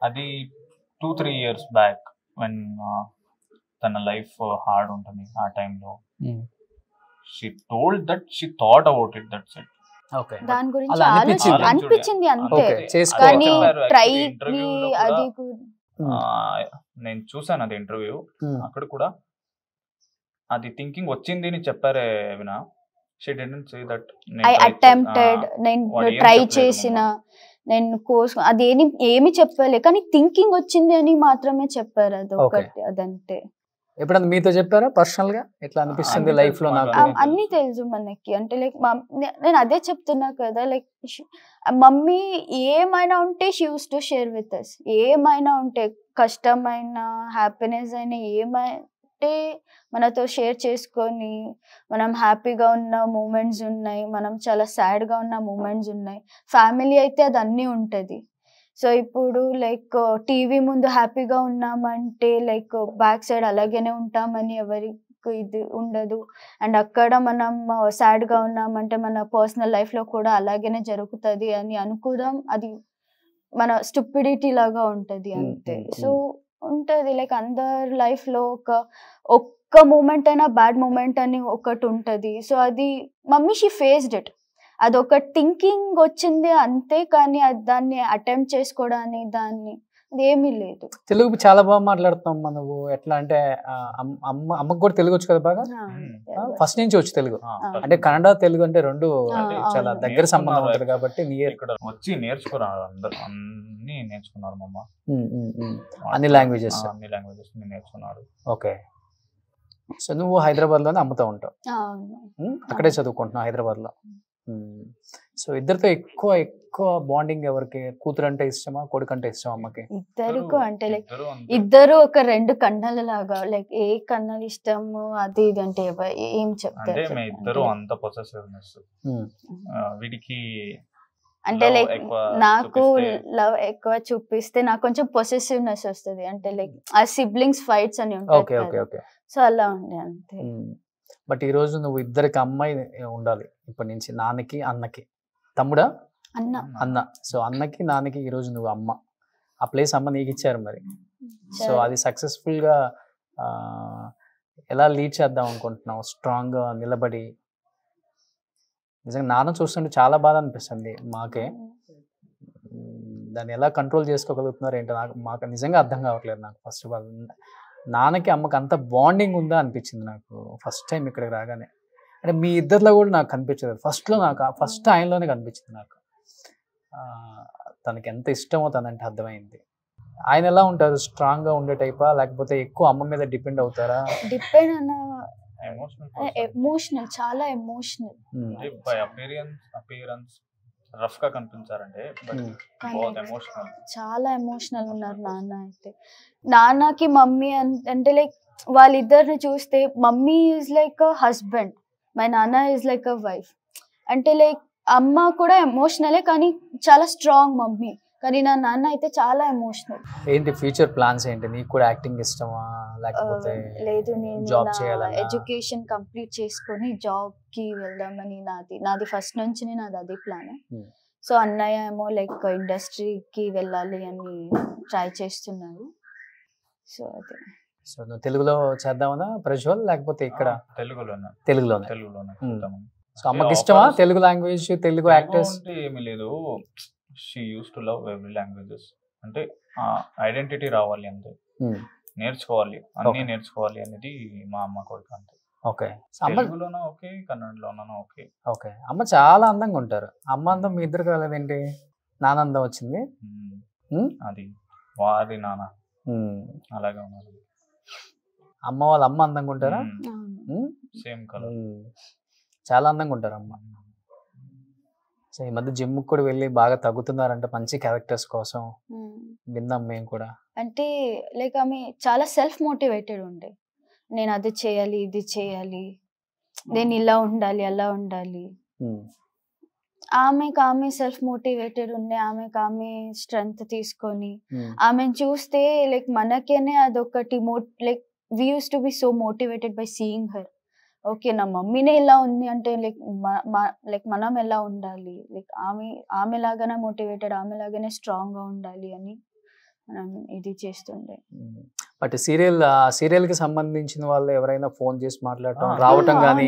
అది 2-3 years బ్యాక్ వెన్ తన లైఫ్ హార్డ్ ఉంటుంది ఆ టైంలో. She told that she thought about it, that's it. Okay. దాని గురించి అనిపించింది అంతే. కానీ ట్రై అది నేను చూసాను అది ఇంటర్వ్యూ, అక్కడ కూడా అది థింకింగ్ వచ్చింది అని చెప్పారే వినా. She didn't say that I attempted, నేను ట్రై చేసిన, నేను కోర్స్ అది ఏమి చెప్పలే, కానీ థింకింగ్ వచ్చింది అని మాత్రమే చెప్పారు. అది ఒకటి, అదంతే. ఎప్పుడన్నా మీతో చెప్పారా పర్సనల్ గా ఎట్లా అనిపిస్తుంది లైఫ్ లో నాకు? అన్ని తెలుసు మనకి. అంటే లైక్ నేను అదే చెప్తున్నా కదా, లైక్ మమ్మీ ఏమైనా ఉంటే she used to share with us. ఏమైనా ఉంటే, కష్టమైన హ్యాపీనెస్ అయినా ఏమంటే మనతో షేర్ చేసుకొని, మనం హ్యాపీగా ఉన్న మూమెంట్స్ ఉన్నాయి, మనం చాలా సాడ్గా ఉన్న మూమెంట్స్ ఉన్నాయి. ఫ్యామిలీ అయితే అది అన్నీ ఉంటుంది. సో ఇప్పుడు లైక్ టీవీ ముందు హ్యాపీగా ఉన్నామంటే లైక్ బ్యాక్ సైడ్ అలాగనే ఉంటామని ఎవరికి ఇది ఉండదు. అండ్ అక్కడ మనం సాడ్గా ఉన్నామంటే మన పర్సనల్ లైఫ్లో కూడా అలాగనే జరుగుతుంది అని అనుకోవడం, అది మన స్టూపిడిటీ లాగా ఉంటుంది అంతే. సో ఉంటుంది లైక్ అందరి లైఫ్లో ఒక్క మూమెంట్ అయినా బ్యాడ్ మూమెంట్ అని ఒకటి ఉంటుంది. సో అది మమ్మీ షీ ఫేస్డ్ ఇట్. అదొక థింకింగ్ వచ్చింది అంతే, కానీ దాన్ని అటెంప్ట్ చేసుకోవడానికి దాన్ని ఏమీ లేదు. తెలుగు చాలా బాగా మాట్లాడుతున్నాం నువ్వు. ఎట్లా అంటే అమ్మకు కూడా తెలుగు వచ్చు కదా బాగా? ఫస్ట్ నుంచి వచ్చు తెలుగు. అంటే కన్నడ తెలుగు అంటే రెండు చాలా దగ్గర సంబంధం ఉంటుంది కాబట్టి ఇక్కడ వచ్చి నేర్చుకున్నారు అందరు, అన్ని నేర్చుకున్నారు మమ్మ. అన్ని లాంగ్వేజెస్ నేర్చుకున్నారు. ఓకే. సో నువ్వు హైదరాబాద్ లోనే అమ్ముతా ఉంటావు, అక్కడే చదువుకుంటున్నావు హైదరాబాద్ లో. సో ఇద్దరితో ఎక్కువ బాండింగ్ ఎవరికి? కూతురు అంటే ఇష్టమా, కొడుకు అంటే ఇష్టమా అమ్మకి? ఇద్దరికి అంటే లైక్ ఇద్దరు ఒక రెండు కన్నల లాగా, లైక్ ఏ కన్నలు ఇష్టము అది ఇది అంటే ఏం చెప్తారు? ఇద్దరు అంత పొసెసివ్నెస్. వీడికి అంటే లైక్ నాకు లవ్ ఎక్కువ చూపిస్తే నాకు కొంచెం పొసెసివ్నెస్ వస్తుంది. అంటే లైక్ ఆ సిబ్లింగ్స్ ఫైట్స్ అని ఉంటాయి, సో అలా ఉండే అంతే. బట్ ఈ రోజు నువ్వు ఇద్దరికి అమ్మాయి ఉండాలి ఇప్పటి నుంచి, నాన్నకి అన్నకి. తమ్ముడా? అన్న. సో అన్నకి నాన్నకి ఈ రోజు నువ్వు అమ్మ. ఆ ప్లేస్ అమ్మ నీకు ఇచ్చారు మరి. సో అది సక్సెస్ఫుల్ గా ఎలా లీడ్ చేద్దాం అనుకుంటున్నావు? స్ట్రాంగ్ గా నిలబడి. నిజంగా నాన్న చూస్తుంటే చాలా బాధ అనిపిస్తుంది మాకే. దాన్ని ఎలా కంట్రోల్ చేసుకోగలుగుతున్నారు ఏంటో మాకు నిజంగా అర్థం కావట్లేదు. నాకు ఫస్ట్ ఆఫ్ ఆల్ నాన్నకి అమ్మకి అంత బాండింగ్ ఉందా అనిపించింది నాకు ఫస్ట్ టైం ఇక్కడికి రాగానే. అంటే మీ ఇద్దరిలో కూడా నాకు కనిపించలేదు. ఫస్ట్ ఆయనలోనే కనిపించింది నాకు. తనకి ఎంత ఇష్టమో తనంటే అర్థమైంది. ఆయన ఎలా ఉంటారు? స్ట్రాంగ్ గా ఉండే టైపా, లేకపోతే ఎక్కువ అమ్మ మీద డిపెండ్ అవుతారా? డిపెండ్ అన్న ఎమోషనల్, చాలా ఎమోషనల్. రఫ్ గా కనిపించారంటే చాలా ఎమోషనల్ ఉన్నారు నాన్న అయితే. నాన్నకి మమ్మీ అంటే లైక్ వాళ్ళిద్దరిని చూస్తే mummy is like a husband, my నాన్న ఈజ్ లైక్ అ వైఫ్. అంటే లైక్ అమ్మ కూడా ఎమోషనలే, కానీ చాలా స్ట్రాంగ్ మమ్మీ. కానీ నా నాన్న అయితే చాలా ఎమోషనల్. ఏంటి ఫ్యూచర్ ప్లాన్స్ ఏంటి? నీకు కూడా యాక్టింగ్ ఇష్టమా, లేకపోతే లేదు నేను జాబ్ చేయాలని, ఎడ్యుకేషన్ కంప్లీట్ చేసుకొని జాబ్ కి వెళ్దామని నాది ఫస్ట్ నుంచి నాది అదే ప్లాన్. సో అన్నయ్య ఏమో లైక్ ఇండస్ట్రీకి వెళ్ళాలి అని ట్రై చేస్తున్నారు. సో అదే. సో నువ్వు తెలుగులో చేద్దామనా ప్రజ్వల్, లేకపోతే ఇక్కడ? తెలుగులోనే. సో అమ్మకి ఇష్టమా తెలుగు లాంగ్వేజ్, తెలుగు యాక్టర్స్? ఏమీ లేదు, she used to love every languages. అంటే ఐడెంటిటీ రావాలి అంతే, నేర్చుకోవాలి, అన్ని నేర్చుకోవాలి అనేది మా అమ్మ కోరిక అంతే. ఓకే. తెలుగులోనో ఓకే, కన్నడలోనో ఓకే. ఓకే. అమ్మ చాలా అందంగా ఉంటారు. అమ్మ అందం మీ ఇద్దరు కలదేంటి? నాన్న అందం వచ్చింది. అది వారి నాన్న అలాగే ఉన్నారు. అమ్మ వాళ్ళ అమ్మ అందంగా ఉంటారా? Same colour. చాలా అందంగా ఉంటారు అమ్మ. సో ఈ మధ్య జిమ్ కూడా వెళ్ళి బాగా తగ్గుతున్నారంట మంచి క్యారెక్టర్స్ కోసం. విన్నాం మేము కూడా. అంటే లైక్ ఆమె చాలా సెల్ఫ్ మోటివేటెడ్ ఉండే. నేను అది చేయాలి, ఇది చేయాలి, నేను ఇలా ఉండాలి, అలా ఉండాలి. ఆమె సెల్ఫ్ మోటివేటెడ్ ఉండే, ఆమె స్ట్రెంగ్త్ తీసుకొని ఆమెను చూస్తే లైక్ మనకేనే అదొకటి like we use to be so motivated by seeing her. Okay నా మమ్మీనే ఇలా ఉంది అంటే లైక్ మనం ఎలా ఉండాలి, లైక్ ఆమె లాగానే మోటివేటెడ్, ఆమె లాగానే స్ట్రాంగ్ గా ఉండాలి అని మనం ఇది చేస్తుండే. బట్ సీరియల్ కి సంబంధించిన వాళ్ళు ఎవరైనా ఫోన్ చేసి మాట్లాడటం రావటం కానీ,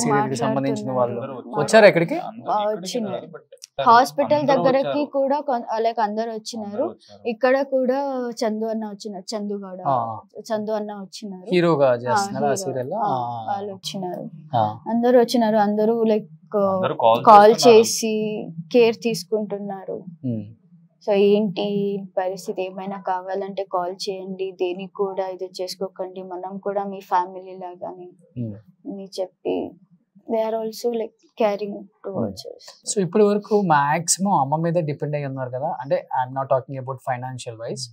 సీరియల్ కి సంబంధించిన వాళ్ళు వచ్చారు ఇక్కడికి? హాస్పిటల్ దగ్గరకి కూడా లైక్ అందరు వచ్చినారు. ఇక్కడ కూడా చందు అన్న వచ్చినారు, చందు అన్న వచ్చినారు, హీరోగా చేస్తున్నారు ఆ సీరియల్. వాళ్ళు వచ్చినారు, అందరూ వచ్చినారు. అందరూ లైక్ కాల్ చేసి కేర్ తీసుకుంటున్నారు. సో ఏంటి పరిస్థితి, ఏమైనా కావాలంటే కాల్ చేయండి, దేనికి కూడా ఇది చేసుకోకండి, మనం కూడా మీ ఫ్యామిలీ లాగానే అని చెప్పి they are also like caring towards us. So ఇప్పటి వరకు మాక్సిమం అమ్మ మీద డిపెండ్ అయ్యి ఉన్నారు కదా, అంటే I'm not talking about financial wise,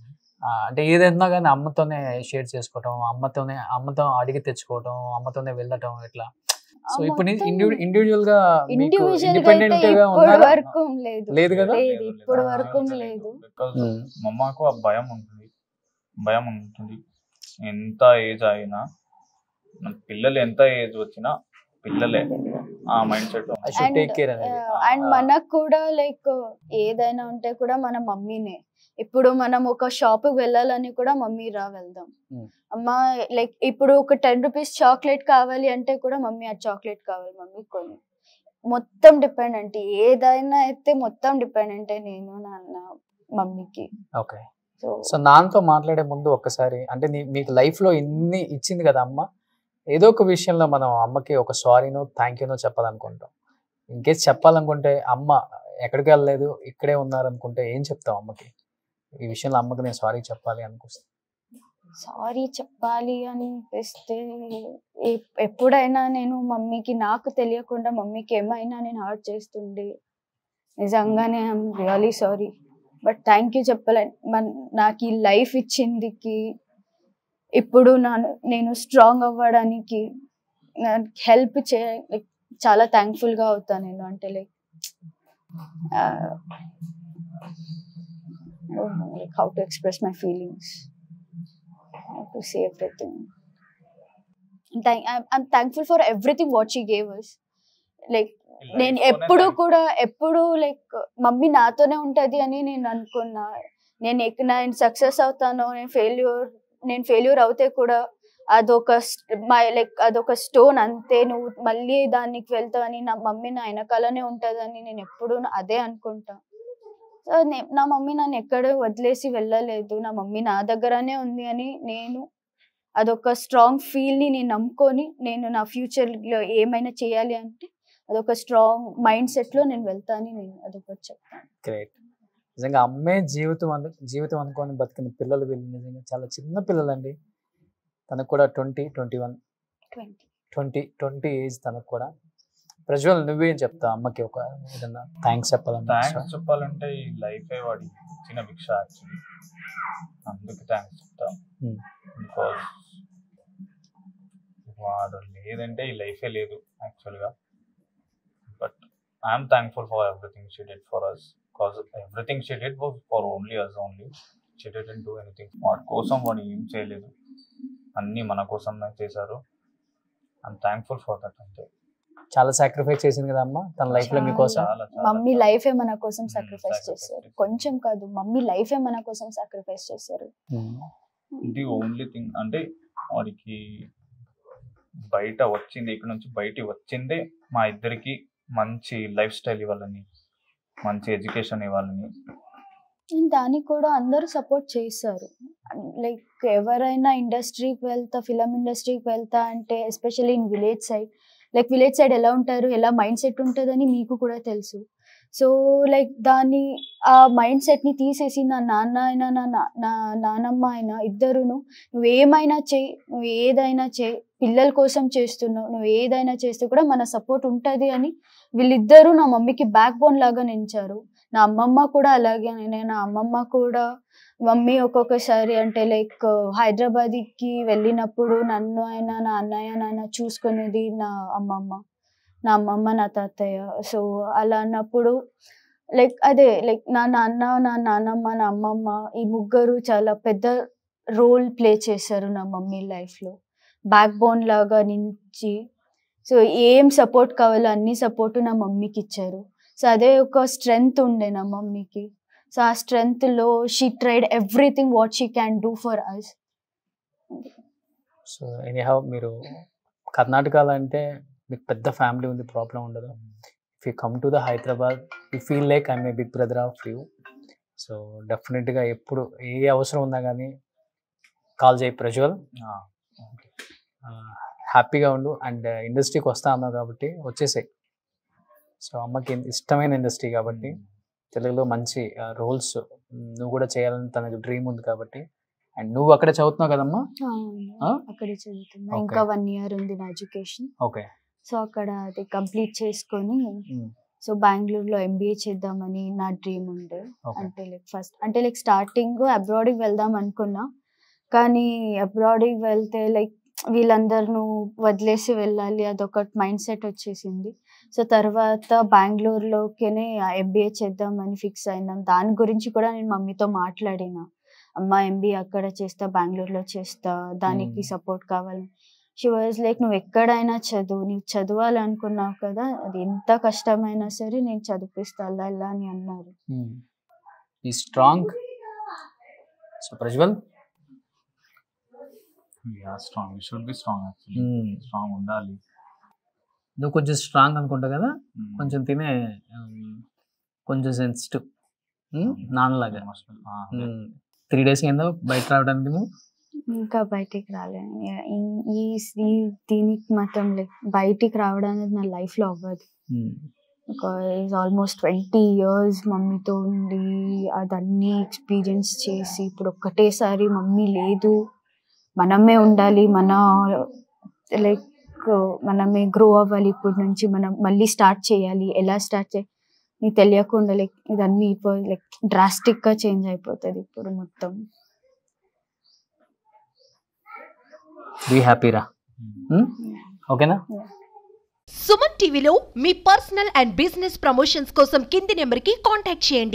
అంటే ఏదైనా కానీ అమ్మతోనే షేర్ చేసుకోవటం, అమ్మతో అడిగి తెచ్చుకోవటం, అమ్మతోనే వెళ్ళటం ఇట్లా. సో ఇప్పుడు ఇండివిజువల్ గా ఇండిపెండెంట్ గా ఉన్నారా? లేదు కదా, ఇప్పుడు వరకు లేదు. మమ్మకు ఆ భయం ఉంటుంది. ఎంత ఏజ్ అయినా పిల్లలు, ఎంత ఏజ్ వచ్చినా పిల్లలే ఆ మైండ్ సెట్. అండ్ మనకు కూడా లైక్ ఏదైనా ఉంటే కూడా మన మమ్మీనే. ఇప్పుడు మనం ఒక షాప్ వెళ్ళాలని కూడా మమ్మీ రా వెళ్దాం, అమ్మ లైక్ ఇప్పుడు ఒక 10 రూపీస్ చాక్లెట్ కావాలి అంటే కూడా మమ్మీ ఆ చాక్లెట్ కావాలి మమ్మీ కొని. మొత్తం డిపెండెంట్, ఏదైనా అయితే మొత్తం డిపెండెంట్ నేను నాన్న మమ్మీకి. ఓకే. సో నాన్నతో మాట్లాడే ముందు ఒక్కసారి, అంటే మీకు లైఫ్ లో ఇన్ని ఇచ్చింది కదా అమ్మ, ఏదో ఒక విషయంలో మనం అమ్మకి ఒక సారీనో థ్యాంక్ యూనో చెప్పాలనుకుంటాం. ఇంకేస్ చెప్పాలనుకుంటే, అమ్మ ఎక్కడికి వెళ్ళలేదు ఇక్కడే ఉన్నారనుకుంటే ఏం చెప్తావు అమ్మకి? ఈ విషయంలో అమ్మకి నేను సారీ చెప్పాలి అనుకొస్తే, సారీ చెప్పాలి అనిపిస్తే ఎప్పుడైనా నేను మమ్మీకి, నాకు తెలియకుండా మమ్మీకి ఏమైనా నేను హర్ట్ చేస్తుండే, నిజంగానే I'm really sorry. But thank you చెప్పాలి, నాకు ఈ లైఫ్ ఇచ్చిందికి, ఇప్పుడు నేను స్ట్రాంగ్ అవ్వడానికి హెల్ప్ చాలా థ్యాంక్ఫుల్ గా అవుతాను నేను. అంటే like how to express my feelings, how to say everything. I'm thankful for everything what she gave us. Like నేను ఎప్పుడు లైక్ మమ్మీ నాతోనే ఉంటది అని నేను అనుకున్నా. నేను సక్సెస్ అవుతాను, నేను ఫెయిల్యూర్ అవుతే కూడా అదొక స్టోన్ అంతే, నువ్వు మళ్ళీ దానికి వెళ్తావు అని, నా మమ్మీ నా వెనకాలనే ఉంటదని నేను ఎప్పుడు అదే అనుకుంటా. సో నా మమ్మీ నన్ను ఎక్కడ వదిలేసి వెళ్ళలేదు, నా మమ్మీ నా దగ్గరనే ఉంది అని నేను అదొక స్ట్రాంగ్ ఫీల్ ని నేను నమ్ముకొని, నేను నా ఫ్యూచర్ లో ఏమైనా చేయాలి అంటే అదొక స్ట్రాంగ్ మైండ్ సెట్ లో నేను వెళ్తాను, నేను అదొకటి చెప్తాను. గ్రేట్. నిజంగా అమ్మే జీవితం అనుకోని బతికిన పిల్లలు వీళ్ళు నిజంగా చాలా చిన్న పిల్లలండి. తనకు కూడా 20 ఏజ్ తనకు కూడా. ప్రజ్వల్, నువ్వేం చెప్తా అమ్మకి? ఒక ఏదన్నా థ్యాంక్స్ చెప్పాలంటే ఈ లైఫే వాడి చిన్న భిక్ష యాక్చువల్లీ, అందుకు థ్యాంక్స్ చెప్తా. బికాస్ వాడు లేదంటే ఈ లైఫే లేదు యాక్చువల్గా. But I'm thankful for everything she did for us, because everything she did was for only us only. She didn't do anything వాడి కోసం, వాడు ఏం చేయలేదు, అన్నీ మన కోసం చేశారు. I'm thankful for that. అంతే. చాలా సాక్రిఫైస్ చేసింది కదా అమ్మ తన లైఫ్ లో మీకోసం. మమ్మీ లైఫే మన కోసం సాక్రిఫైస్ చేశారు, కొంచెం కాదు, మమ్మీ లైఫే మన కోసం సాక్రిఫైస్ చేశారు. ఇది ఓన్లీ థింగ్. అంటే వాడికి బయట వచ్చింది, ఇక్కడ నుంచి బయట వచ్చిందే మా ఇద్దరికి మంచి లైఫ్ స్టైల్ ఇవ్వాలని, మంచి ఎడ్యుకేషన్ ఇవ్వాలని. దానికి కూడా అందరూ సపోర్ట్ చేశారు. లైక్ ఎవరైనా ఇండస్ట్రీకి వెళ్తా, ఫిలిం ఇండస్ట్రీకి వెళ్తా అంటే especially in village side, like village side ఎలా ఉంటారు, ఎలా మైండ్ సెట్ ఉంటుందని మీకు కూడా తెలుసు. సో లైక్ ఆ మైండ్ సెట్ని తీసేసి నా నాన్న అయినా నా నానమ్మ అయినా ఇద్దరును, నువ్వేమైనా చేయి, నువ్వు ఏదైనా చేయి, పిల్లల కోసం చేస్తున్నావు, నువ్వు ఏదైనా చేస్తే కూడా మన సపోర్ట్ ఉంటుంది అని వీళ్ళిద్దరూ నా మమ్మీకి బ్యాక్ బోన్ లాగా నిలిచారు. నా అమ్మమ్మ కూడా అలాగే. నా అమ్మమ్మ కూడా మమ్మీ ఒక్కొక్కసారి అంటే లైక్ హైదరాబాద్కి వెళ్ళినప్పుడు నన్ను అయినా నా అన్నయ్య నాన్న చూసుకునేది నా అమ్మమ్మ, నా తాతయ్య. సో అలా అన్నప్పుడు లైక్ నా నాన్న, నా నాన్నమ్మ, నా అమ్మమ్మ, ఈ ముగ్గురు చాలా పెద్ద రోల్ ప్లే చేశారు నా మమ్మీ లైఫ్లో, బ్యాక్ బోన్ లాగా నుంచి. సో ఏం సపోర్ట్ కావాలో అన్ని సపోర్ట్ నా మమ్మీకి ఇచ్చారు. సో అదే ఒక స్ట్రెంగ్త్ ఉండే నా మమ్మీకి. సో ఆ స్ట్రెంగ్త్లో she tried everything what she can do for us. So anyhow మీరు కర్ణాటకలో అంటే మీకు పెద్ద ఫ్యామిలీ ఉంది, ప్రాబ్లం ఉండదు. If you come to the Hyderabad you feel like I'm a big brother of you. So డెఫినెట్గా ఎప్పుడు ఏ అవసరం ఉన్నా కానీ కాల్ చేయి ప్రజ్వల్, హ్యాపీగా ఉండు. అండ్ ఇండస్ట్రీకి వస్తా అన్నావు కాబట్టి వచ్చేసాయి. సో అమ్మకి ఇష్టమైన ఇండస్ట్రీ కాబట్టి తెలుగులో మంచి రోల్స్ నువ్వు కూడా చేయాలని తనకు డ్రీమ్ ఉంది కాబట్టి. అండ్ నువ్వు అక్కడ చదువుతున్నావు కదమ్మా? అక్కడే చదువుతున్నా. ఇంకా 1 year ఉంది నా ఎడ్యుకేషన్. ఓకే. సో అక్కడ అది కంప్లీట్ చేసుకొని సో బెంగళూరులో MBA చేద్దామని నా డ్రీమ్ ఉండే. అంటే లైక్ స్టార్టింగ్ అబ్రాడ్కి వెళ్దాం అనుకున్నా, కానీ అబ్రాడ్కి వెళ్తే లైక్ వీళ్ళందరూ వదిలేసి వెళ్ళాలి అదొక మైండ్ సెట్ వచ్చేసింది. సో తర్వాత బెంగళూరులోనే MBA చేద్దామని ఫిక్స్ అయినాం. దాని గురించి కూడా నేను మమ్మీతో మాట్లాడిన, అమ్మ MBA అక్కడ చేస్తా, బెంగళూరులో చేస్తా, దానికి సపోర్ట్ కావాలి. షీ వాజ్ లైక్ నువ్వు ఎక్కడైనా చదువు, నీవు చదవాలనుకున్నావు కదా, అది ఎంత కష్టమైనా సరే నేను చదివిస్తా అలా ఇలా అని అన్నారు. ఈ strong. So Prajwal strong, you should be strong. Actually strong ఉండాలి. నువ్వు కొంచెం స్ట్రాంగ్ అనుకుంటా కదా, కొంచెం తినే కొంచెం సెన్సిటివ్ నాన్నలాగా. 3 days అయిందా బయట రావడానికి? నువ్వు ఇంకా బయటికి రాలేను. దీనికి మాత్రం లైక్ బయటికి రావడం అనేది నా లైఫ్లో అవ్వదు. బికాజ్ ఆల్మోస్ట్ 20 years మమ్మీతో ఉండి అదన్నీ ఎక్స్పీరియన్స్ చేసి ఇప్పుడు ఒక్కటేసారి మమ్మీ లేదు, మనమే ఉండాలి, లైక్ మనమే గ్రో అవ్వాలి, ఇప్పటి నుంచి మనం మళ్ళీ స్టార్ట్ చేయాలి, ఎలా స్టార్ట్ చేయాలి నీకు తెలియకుండా లైక్ ఇదన్నీ లైక్ డ్రాస్టిక్గా చేంజ్ అయిపోతుంది ఇప్పుడు మొత్తం. బీ హ్యాపీరా. ఓకేనా? సుమన్ టీవీలో మీ పర్సనల్ అండ్ బిజినెస్ ప్రమోషన్స్ కోసం కింది నెంబర్కి కాంటాక్ట్ చేయండి.